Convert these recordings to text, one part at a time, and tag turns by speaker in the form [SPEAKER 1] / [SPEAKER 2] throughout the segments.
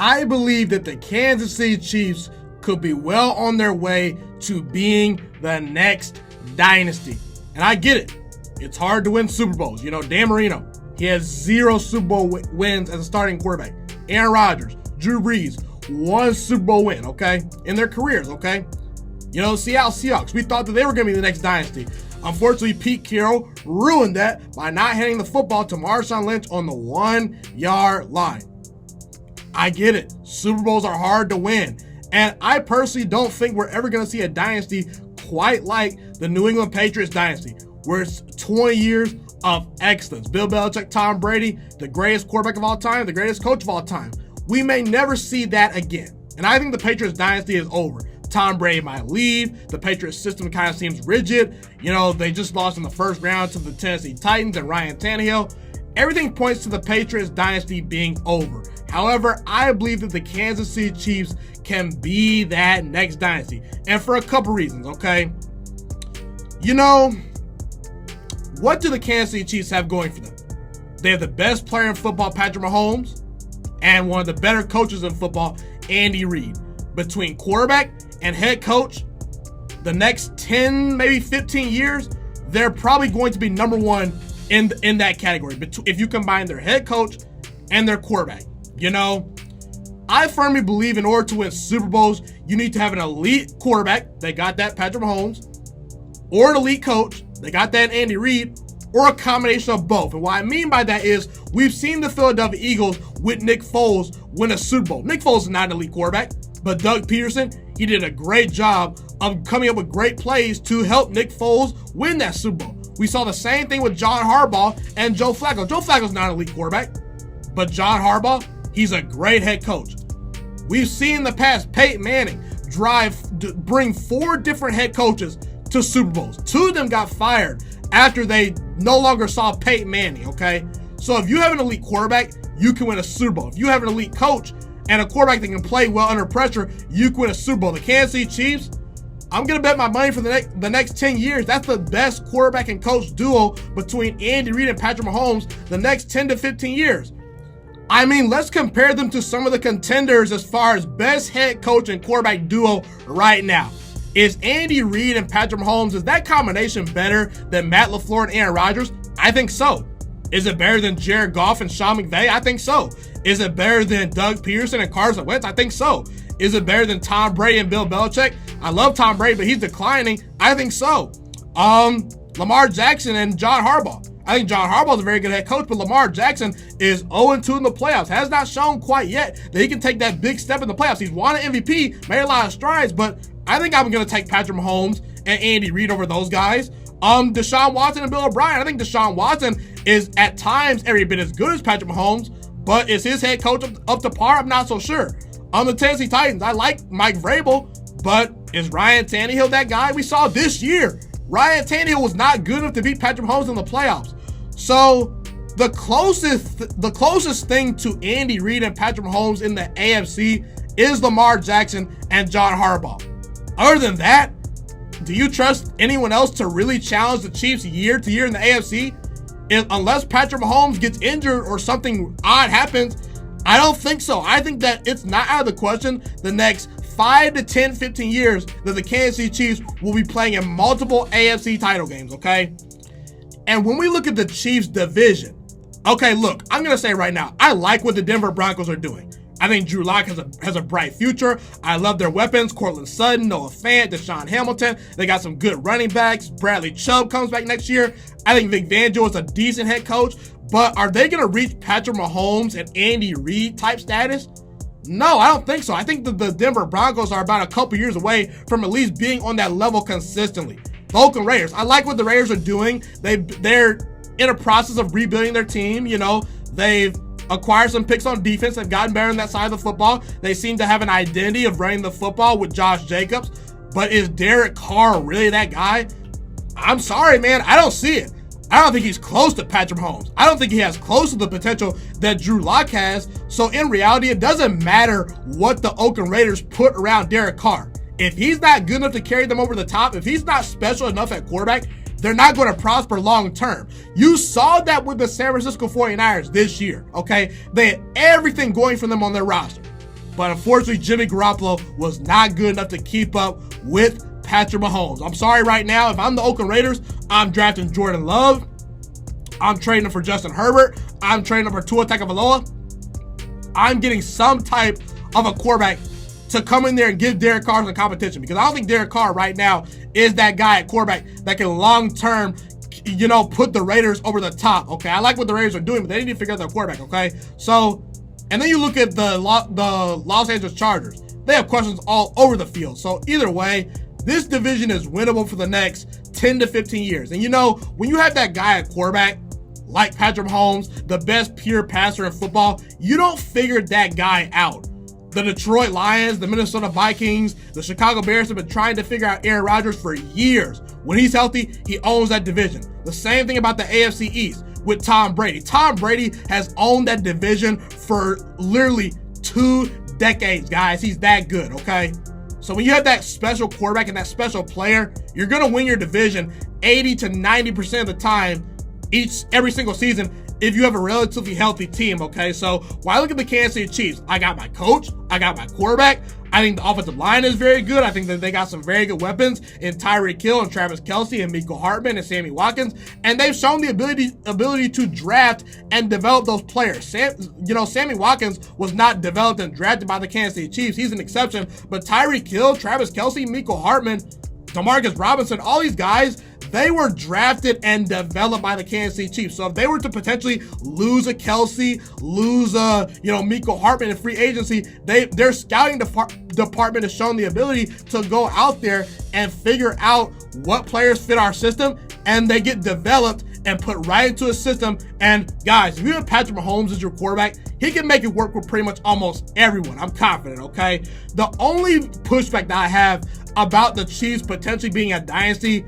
[SPEAKER 1] I believe that the Kansas City Chiefs could be well on their way to being the next dynasty. And I get it. It's hard to win Super Bowls. You know, Dan Marino, he has 0 Super Bowl wins as a starting quarterback. Aaron Rodgers, Drew Brees, 1 Super Bowl win, okay, in their careers, okay? You know, Seattle Seahawks, we thought that they were going to be the next dynasty. Unfortunately, Pete Carroll ruined that by not handing the football to Marshawn Lynch on the 1-yard line. I get it. Super Bowls are hard to win. And I personally don't think we're ever going to see a dynasty quite like the New England Patriots dynasty, where it's 20 years of excellence. Bill Belichick, Tom Brady, the greatest quarterback of all time, the greatest coach of all time. We may never see that again. And I think the Patriots dynasty is over. Tom Brady might leave. The Patriots system kind of seems rigid. You know, they just lost in the first round to the Tennessee Titans and Ryan Tannehill. Everything points to the Patriots dynasty being over. However, I believe that the Kansas City Chiefs can be that next dynasty. And for a couple reasons, okay? You know, what do the Kansas City Chiefs have going for them? They have the best player in football, Patrick Mahomes, and one of the better coaches in football, Andy Reid. Between quarterback and head coach, the next 10, maybe 15 years, they're probably going to be number one in that category. If you combine their head coach and their quarterback, you know, I firmly believe in order to win Super Bowls, you need to have an elite quarterback. They got that, Patrick Mahomes, or an elite coach. They got that, Andy Reid, or a combination of both. And what I mean by that is we've seen the Philadelphia Eagles with Nick Foles win a Super Bowl. Nick Foles is not an elite quarterback, but Doug Peterson, he did a great job of coming up with great plays to help Nick Foles win that Super Bowl. We saw the same thing with John Harbaugh and Joe Flacco. Joe Flacco's not an elite quarterback, but John Harbaugh, he's a great head coach. We've seen in the past Peyton Manning bring 4 different head coaches to Super Bowls. 2 of them got fired after they no longer saw Peyton Manning, okay? So if you have an elite quarterback, you can win a Super Bowl. If you have an elite coach and a quarterback that can play well under pressure, you can win a Super Bowl. The Kansas City Chiefs, I'm going to bet my money for the next 10 years, that's the best quarterback and coach duo between Andy Reid and Patrick Mahomes the next 10 to 15 years. I mean, let's compare them to some of the contenders as far as best head coach and quarterback duo right now. Is Andy Reid and Patrick Mahomes, is that combination better than Matt LaFleur and Aaron Rodgers? I think so. Is it better than Jared Goff and Sean McVay? I think so. Is it better than Doug Peterson and Carson Wentz? I think so. Is it better than Tom Brady and Bill Belichick? I love Tom Brady, but he's declining. I think so. Lamar Jackson and John Harbaugh. I think John Harbaugh is a very good head coach, but Lamar Jackson is 0-2 in the playoffs. Has not shown quite yet that he can take that big step in the playoffs. He's won an MVP, made a lot of strides, but I think I'm going to take Patrick Mahomes and Andy Reid over those guys. Deshaun Watson and Bill O'Brien. I think Deshaun Watson is at times every bit as good as Patrick Mahomes, but is his head coach up to par? I'm not so sure. On the Tennessee Titans, I like Mike Vrabel, but is Ryan Tannehill that guy? We saw this year, Ryan Tannehill was not good enough to beat Patrick Mahomes in the playoffs. So the closest thing to Andy Reid and Patrick Mahomes in the AFC is Lamar Jackson and John Harbaugh. Other than that, do you trust anyone else to really challenge the Chiefs year to year in the AFC? Unless Patrick Mahomes gets injured or something odd happens, I don't think so. I think that it's not out of the question the next 5 to 10, 15 years that the Kansas City Chiefs will be playing in multiple AFC title games, okay? And when we look at the Chiefs division, okay, look, I'm going to say right now, I like what the Denver Broncos are doing. I think Drew Lock has a bright future. I love their weapons. Cortland Sutton, Noah Fant, Deshaun Hamilton. They got some good running backs. Bradley Chubb comes back next year. I think Vic Fangio is a decent head coach. But are they going to reach Patrick Mahomes and Andy Reid type status? No, I don't think so. I think that the Denver Broncos are about a couple years away from at least being on that level consistently. The Oakland Raiders, I like what the Raiders are doing. They're in a process of rebuilding their team. You know, they've acquired some picks on defense. They've gotten better on that side of the football. They seem to have an identity of running the football with Josh Jacobs. But is Derek Carr really that guy? I'm sorry, man. I don't see it. I don't think he's close to Patrick Mahomes. I don't think he has close to the potential that Drew Lock has. So in reality, it doesn't matter what the Oakland Raiders put around Derek Carr. If he's not good enough to carry them over the top, if he's not special enough at quarterback, they're not going to prosper long term. You saw that with the San Francisco 49ers this year, okay? They had everything going for them on their roster. But unfortunately, Jimmy Garoppolo was not good enough to keep up with Patrick Mahomes. I'm sorry right now. If I'm the Oakland Raiders, I'm drafting Jordan Love. I'm trading him for Justin Herbert. I'm trading him for Tua Tagovailoa. I'm getting some type of a quarterback to come in there and give Derek Carr some competition, because I don't think Derek Carr right now is that guy at quarterback that can long-term, put the Raiders over the top, okay? I like what the Raiders are doing, but they need to figure out their quarterback, okay? So, and then you look at the Los Angeles Chargers. They have questions all over the field. So either way, this division is winnable for the next 10 to 15 years. And when you have that guy at quarterback, like Patrick Mahomes, the best pure passer in football, you don't figure that guy out. The Detroit Lions, the Minnesota Vikings, the Chicago Bears have been trying to figure out Aaron Rodgers for years. When he's healthy, he owns that division. The same thing about the AFC East with Tom Brady. Tom Brady has owned that division for literally 2 decades, guys. He's that good, okay? So when you have that special quarterback and that special player, you're going to win your division 80 to 90% of the time every single season if you have a relatively healthy team, okay? So when I look at the Kansas City Chiefs, I got my coach, I got my quarterback. I think the offensive line is very good. I think that they got some very good weapons in Tyreek Hill and Travis Kelce and Mecole Hardman and Sammy Watkins. And they've shown the ability to draft and develop those players. Sammy Watkins was not developed and drafted by the Kansas City Chiefs. He's an exception. But Tyreek Hill, Travis Kelce, Mecole Hardman, Demarcus Robinson, all these guys, they were drafted and developed by the Kansas City Chiefs. So if they were to potentially lose a Kelce, lose a, Mecole Hardman in free agency, their scouting department has shown the ability to go out there and figure out what players fit our system, and they get developed and put right into a system. And guys, if you have Patrick Mahomes as your quarterback, he can make it work with pretty much almost everyone. I'm confident, okay? The only pushback that I have about the Chiefs potentially being a dynasty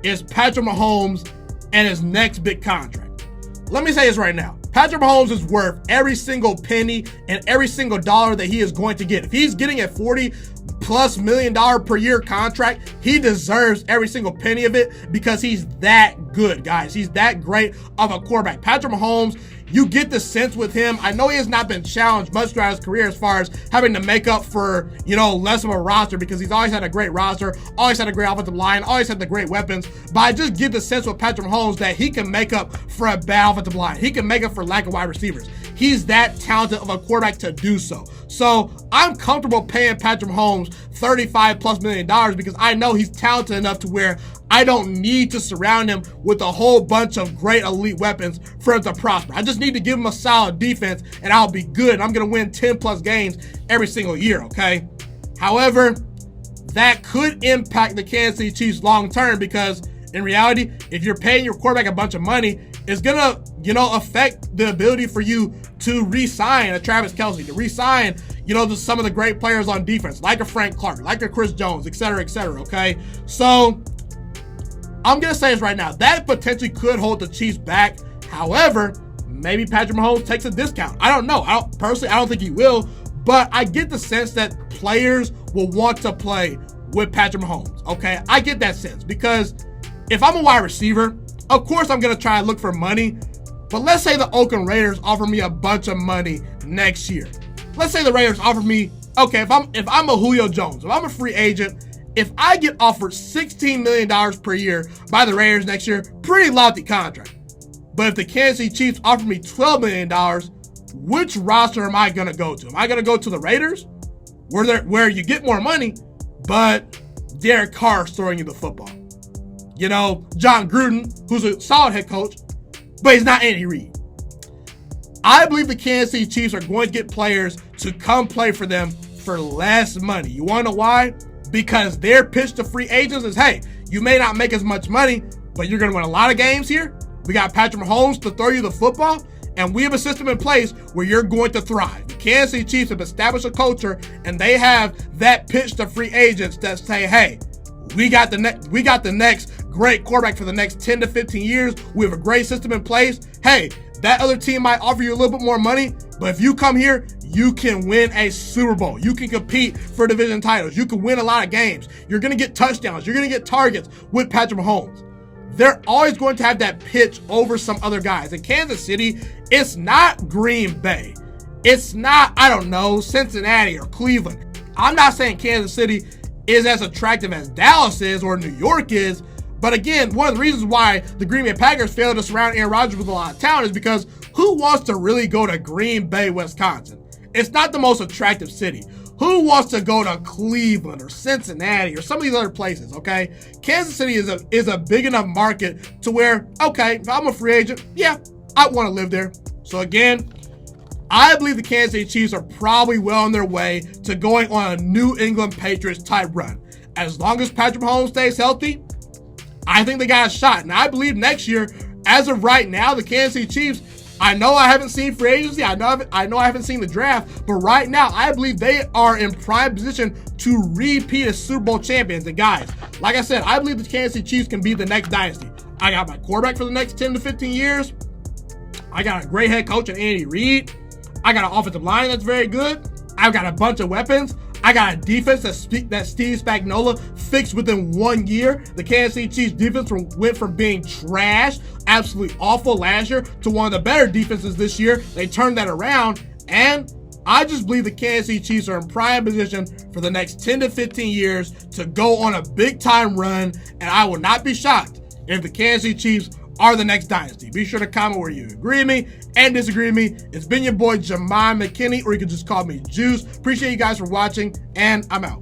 [SPEAKER 1] is Patrick Mahomes and his next big contract. Let me say this right now. Patrick Mahomes is worth every single penny and every single dollar that he is going to get. If he's getting a $40+ million per year contract, he deserves every single penny of it, because he's that good, guys. He's that great of a quarterback. Patrick Mahomes, you get the sense with him. I know he has not been challenged much throughout his career as far as having to make up for, less of a roster, because he's always had a great roster, always had a great offensive line, always had the great weapons. But I just get the sense with Patrick Mahomes that he can make up for a bad offensive line. He can make up for lack of wide receivers. He's that talented of a quarterback to do so. So I'm comfortable paying Patrick Mahomes $35+ million, because I know he's talented enough to where I don't need to surround him with a whole bunch of great elite weapons for him to prosper. I just need to give him a solid defense and I'll be good. I'm going to win 10+ games every single year, okay? However, that could impact the Kansas City Chiefs long term, because in reality, if you're paying your quarterback a bunch of money, it's going to, affect the ability for you to re-sign a Travis Kelce, to re-sign, some of the great players on defense, like a Frank Clark, like a Chris Jones, et cetera, okay? So I'm going to say this right now. That potentially could hold the Chiefs back. However, maybe Patrick Mahomes takes a discount. I don't know. I don't think he will. But I get the sense that players will want to play with Patrick Mahomes. Okay? I get that sense, because if I'm a wide receiver, of course I'm going to try and look for money. But let's say the Oakland Raiders offer me a bunch of money next year. Let's say the Raiders offer me, okay, if I'm a Julio Jones, if I'm a free agent, if I get offered $16 million per year by the Raiders next year, pretty lofty contract. But if the Kansas City Chiefs offer me $12 million, which roster am I going to go to? Am I going to go to the Raiders, where you get more money, but Derek Carr is throwing you the football? John Gruden, who's a solid head coach, but he's not Andy Reid. I believe the Kansas City Chiefs are going to get players to come play for them for less money. You want to know why? Because their pitch to free agents is, hey, you may not make as much money, but you're going to win a lot of games here. We got Patrick Mahomes to throw you the football, and we have a system in place where you're going to thrive. The Kansas City Chiefs have established a culture, and they have that pitch to free agents that say, hey, we got the next great quarterback for the next 10 to 15 years. We have a great system in place. Hey, that other team might offer you a little bit more money, but if you come here, you can win a Super Bowl. You can compete for division titles. You can win a lot of games. You're going to get touchdowns. You're going to get targets with Patrick Mahomes. They're always going to have that pitch over some other guys. In Kansas City, it's not Green Bay. It's not, I don't know, Cincinnati or Cleveland. I'm not saying Kansas City is as attractive as Dallas is or New York is, but again, one of the reasons why the Green Bay Packers failed to surround Aaron Rodgers with a lot of talent is because who wants to really go to Green Bay, Wisconsin? It's not the most attractive city. Who wants to go to Cleveland or Cincinnati or some of these other places, okay? Kansas City is a big enough market to where, okay, if I'm a free agent, yeah, I want to live there. So again, I believe the Kansas City Chiefs are probably well on their way to going on a New England Patriots type run. As long as Patrick Mahomes stays healthy, I think they got a shot. And I believe next year, as of right now, the Kansas City Chiefs, I know I haven't seen free agency. I know I haven't seen the draft, but right now I believe they are in prime position to repeat as Super Bowl champions. And guys, like I said, I believe the Kansas City Chiefs can be the next dynasty. I got my quarterback for the next 10 to 15 years. I got a great head coach in Andy Reid. I got an offensive line that's very good. I've got a bunch of weapons. I got a defense that Steve Spagnuolo fixed within 1 year. The Kansas City Chiefs defense went from being trash, absolutely awful last year, to one of the better defenses this year. They turned that around, and I just believe the Kansas City Chiefs are in prime position for the next 10 to 15 years to go on a big-time run, and I will not be shocked if the Kansas City Chiefs are the next dynasty. Be sure to comment where you agree with me and disagree with me. It's been your boy, Ghiman Mckinney, or you can just call me Juice. Appreciate you guys for watching, and I'm out.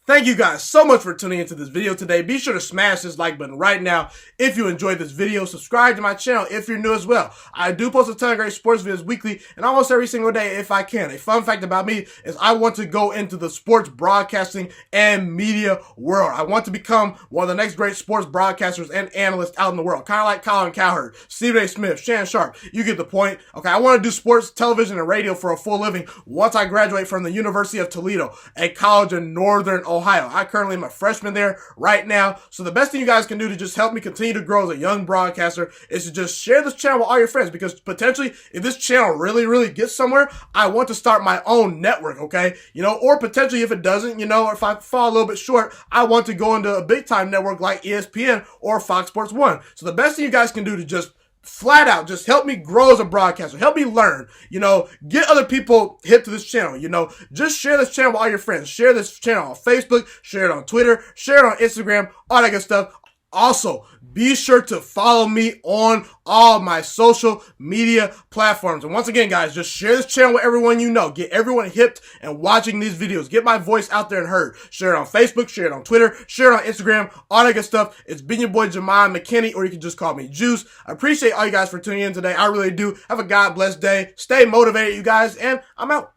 [SPEAKER 1] Thank you guys so much for tuning into this video today. Be sure to smash this like button right now if you enjoyed this video. Subscribe to my channel if you're new as well. I do post a ton of great sports videos weekly and almost every single day if I can. A fun fact about me is I want to go into the sports broadcasting and media world. I want to become one of the next great sports broadcasters and analysts out in the world. Kind of like Colin Cowherd, Stephen A. Smith, Shannon Sharp. You get the point. Okay, I want to do sports, television, and radio for a full living once I graduate from the University of Toledo, a college in Northern Ohio. I currently am a freshman there right now. So the best thing you guys can do to just help me continue to grow as a young broadcaster is to just share this channel with all your friends, because potentially if this channel really gets somewhere, I want to start my own network, okay? You know, or potentially if it doesn't, you know, or if I fall a little bit short, I want to go into a big time network like ESPN or Fox Sports 1. So the best thing you guys can do to just flat out just help me grow as a broadcaster, help me learn, you know, get other people hip to this channel, you know, just share this channel with all your friends, share this channel on Facebook, share it on Twitter, share it on Instagram, all that good stuff. Also, be sure to follow me on all my social media platforms. And once again, guys, just share this channel with everyone you know. Get everyone hipped and watching these videos. Get my voice out there and heard. Share it on Facebook, share it on Twitter, share it on Instagram, all that good stuff. It's been your boy, Ghiman Mckinney, or you can just call me Juice. I appreciate all you guys for tuning in today. I really do. Have a God bless day. Stay motivated, you guys, and I'm out.